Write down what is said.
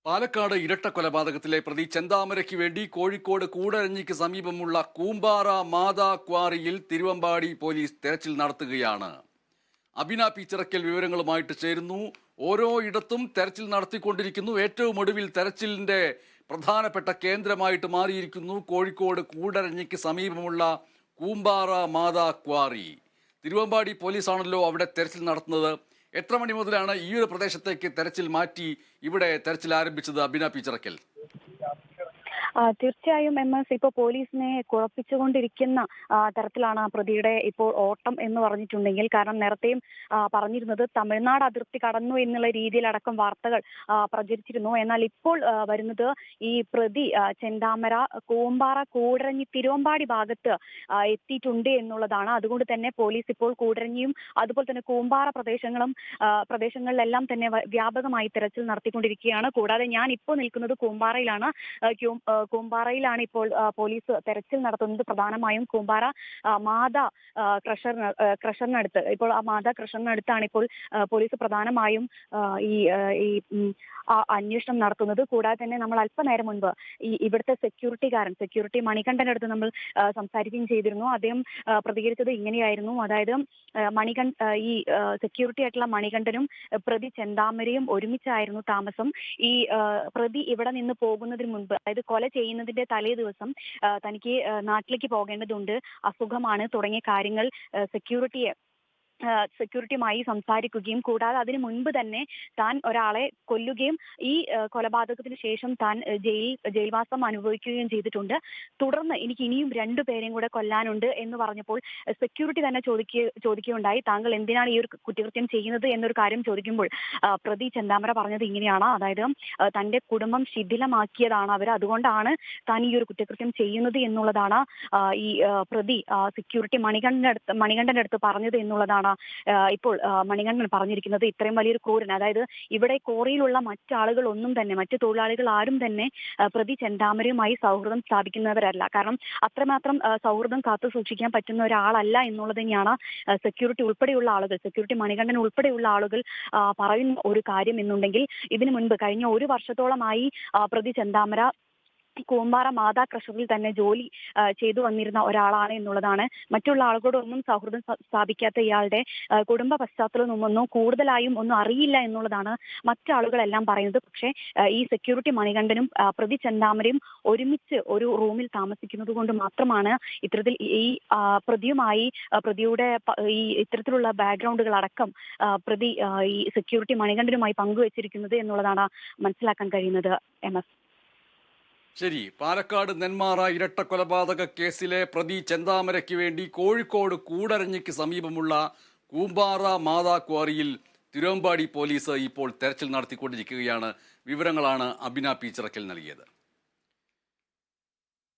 പാലക്കാട് ഇരട്ട കൊലപാതകത്തിലെ പ്രതി ചെന്താമരയ്ക്ക് വേണ്ടി കോഴിക്കോട് കൂടരഞ്ഞിക്ക് സമീപമുള്ള കൂമ്പാറ മാതാ ക്വാറിയിൽ തിരുവമ്പാടി പോലീസ് തെരച്ചിൽ നടത്തുകയാണ്. അബിന പീച്ചിറക്കൽ വിവരങ്ങളുമായിട്ട് ചേരുന്നു. ഓരോ ഇടത്തും തെരച്ചിൽ നടത്തിക്കൊണ്ടിരിക്കുന്നു. ഏറ്റവും ഒടുവിൽ തെരച്ചിലിന്റെ പ്രധാനപ്പെട്ട കേന്ദ്രമായിട്ട് മാറിയിരിക്കുന്നു കോഴിക്കോട് കൂടരഞ്ഞിക്ക് സമീപമുള്ള കൂമ്പാറ മാതാ ക്വാറി. തിരുവമ്പാടി പോലീസാണല്ലോ അവിടെ തെരച്ചിൽ നടത്തുന്നത്. എത്ര മണി മുതലാണ് ഈ ഒരു പ്രദേശത്തേക്ക് തെരച്ചിൽ മാറ്റി ഇവിടെ തെരച്ചിൽ ആരംഭിച്ചത് അബിന പീച്ചിറക്കൽ? തീർച്ചയായും ഇപ്പോൾ പോലീസിനെ കുഴപ്പിച്ചുകൊണ്ടിരിക്കുന്ന തരത്തിലാണ് പ്രതിയുടെ ഇപ്പോൾ ഓട്ടം എന്ന് പറഞ്ഞിട്ടുണ്ടെങ്കിൽ, കാരണം നേരത്തെയും പറഞ്ഞിരുന്നത് തമിഴ്നാട് അതിർത്തി കടന്നു എന്നുള്ള രീതിയിലടക്കം വാർത്തകൾ പ്രചരിച്ചിരുന്നു. എന്നാൽ ഇപ്പോൾ വരുന്നത് ഈ പ്രതി ചെന്താമര കൂമ്പാറ കൂടരഞ്ഞി തിരുവമ്പാടി ഭാഗത്ത് എത്തിയിട്ടുണ്ട് എന്നുള്ളതാണ്. അതുകൊണ്ട് തന്നെ പോലീസ് ഇപ്പോൾ കൂടരഞ്ഞിയും അതുപോലെ തന്നെ കൂമ്പാറ പ്രദേശങ്ങളിലെല്ലാം തന്നെ വ്യാപകമായി തെരച്ചിൽ നടത്തിക്കൊണ്ടിരിക്കുകയാണ്. കൂടാതെ ഞാൻ ഇപ്പോൾ നിൽക്കുന്നത് കൂമ്പാറയിലാണ്. കൂമ്പാറയിലാണ് ഇപ്പോൾ പോലീസ് തെരച്ചിൽ നടത്തുന്നത്. പ്രധാനമായും കൂമ്പാറ മാതാ ക്രഷറിനടുത്ത് ഇപ്പോൾ ആ മാതാ ക്രഷറിനടുത്താണ് ഇപ്പോൾ പോലീസ് പ്രധാനമായും ഈ അന്വേഷണം നടത്തുന്നത്. കൂടാതെ തന്നെ നമ്മൾ അല്പനേരം മുൻപ് ഇവിടുത്തെ സെക്യൂരിറ്റി മണികണ്ഠന്റെ അടുത്ത് നമ്മൾ സംസാരിക്കുകയും ചെയ്തിരുന്നു. അദ്ദേഹം പ്രതികരിച്ചത് ഇങ്ങനെയായിരുന്നു. അതായത് ഈ സെക്യൂരിറ്റി ആയിട്ടുള്ള മണികണ്ഠനും പ്രതി ചെന്താമരയും ഒരുമിച്ചായിരുന്നു താമസം. ഈ പ്രതി ഇവിടെ നിന്ന് പോകുന്നതിന് മുൻപ്, അതായത് കൊല ചെയ്യുന്നതിന്റെ തലേ ദിവസം തനിക്ക് നാട്ടിലേക്ക് പോകേണ്ടതുണ്ട്, അസുഖമാണ് തുടങ്ങിയ കാര്യങ്ങൾ സെക്യൂരിറ്റിയുമായി സംസാരിക്കുകയും കൂടാതെ അതിനു മുൻപ് തന്നെ താൻ ഒരാളെ കൊല്ലുകയും ഈ കൊലപാതകത്തിന് ശേഷം താൻ ജയിൽവാസം അനുഭവിക്കുകയും ചെയ്തിട്ടുണ്ട്. തുടർന്ന് എനിക്ക് ഇനിയും 2 പേരെയും കൂടെ കൊല്ലാനുണ്ട് എന്ന് പറഞ്ഞപ്പോൾ സെക്യൂരിറ്റി തന്നെ ചോദിക്കുകയുണ്ടായി, താങ്കൾ എന്തിനാണ് ഈ ഒരു കുറ്റകൃത്യം ചെയ്യുന്നത് എന്നൊരു കാര്യം ചോദിക്കുമ്പോൾ പ്രതി ചെന്താമര പറഞ്ഞത് ഇങ്ങനെയാണ്. അതായത് തന്റെ കുടുംബം ശിഥിലമാക്കിയതാണ് അവർ, അതുകൊണ്ടാണ് താൻ ഈ ഒരു കുറ്റകൃത്യം ചെയ്യുന്നത് എന്നുള്ളതാണ് ഈ പ്രതി സെക്യൂരിറ്റി മണികണ്ഠന്റെ അടുത്ത് പറഞ്ഞത് എന്നുള്ളതാണ് ഇപ്പോൾ മണികണ്ഠൻ പറഞ്ഞിരിക്കുന്നത്. ഇത്രയും വലിയൊരു ക്രൂരൻ, അതായത് ഇവിടെ കോറിയിലുള്ള മറ്റു തൊഴിലാളികൾ ആരും തന്നെ പ്രതി ചെന്താമരയുമായി സൗഹൃദം സ്ഥാപിക്കുന്നവരല്ല. കാരണം അത്രമാത്രം സൗഹൃദം കാത്തു സൂക്ഷിക്കാൻ പറ്റുന്ന ഒരാളല്ല എന്നുള്ളത് തന്നെയാണ് സെക്യൂരിറ്റി മണികണ്ഠൻ ഉൾപ്പെടെയുള്ള ആളുകൾ പറയുന്ന ഒരു കാര്യം എന്നുണ്ടെങ്കിൽ, ഇതിനു മുൻപ് കഴിഞ്ഞ 1 വർഷത്തോളമായി പ്രതി ചെന്താമര കൂമ്പാറ മാതാ ക്രഷറിൽ തന്നെ ജോലി ചെയ്തു വന്നിരുന്ന ഒരാളാണ് എന്നുള്ളതാണ്. മറ്റുള്ള ആളുകളോടൊന്നും സൗഹൃദം സ്ഥാപിക്കാത്ത ഇയാളുടെ കുടുംബ പശ്ചാത്തലമൊന്നും കൂടുതലായും ഒന്നും അറിയില്ല എന്നുള്ളതാണ് മറ്റാളുകളെല്ലാം പറയുന്നത്. പക്ഷേ ഈ സെക്യൂരിറ്റി മണികണ്ഠനും പ്രതി ചെന്താമരയും ഒരുമിച്ച് ഒരു റൂമിൽ താമസിക്കുന്നത് കൊണ്ട് മാത്രമാണ് ഇത്തരത്തിൽ ഈ പ്രതിയുടെ ഈ ഇത്തരത്തിലുള്ള ബാക്ക്ഗ്രൗണ്ടുകൾ അടക്കം പ്രതി ഈ സെക്യൂരിറ്റി മണികണ്ഠനുമായി പങ്കുവച്ചിരിക്കുന്നത് എന്നുള്ളതാണ് മനസ്സിലാക്കാൻ കഴിയുന്നത്. MS ശരി. പാലക്കാട് നെന്മാറ ഇരട്ട കൊലപാതക കേസിലെ പ്രതി ചെന്താമരയ്ക്ക് വേണ്ടി കോഴിക്കോട് കൂടരഞ്ഞിക്ക് സമീപമുള്ള കൂമ്പാറ മാതാ ക്വാറിയിൽ തിരുവമ്പാടി പോലീസ് ഇപ്പോൾ തെരച്ചിൽ നടത്തിക്കൊണ്ടിരിക്കുകയാണ്. വിവരങ്ങളാണ് അബിന പീച്ചിറക്കൽ നൽകിയത്.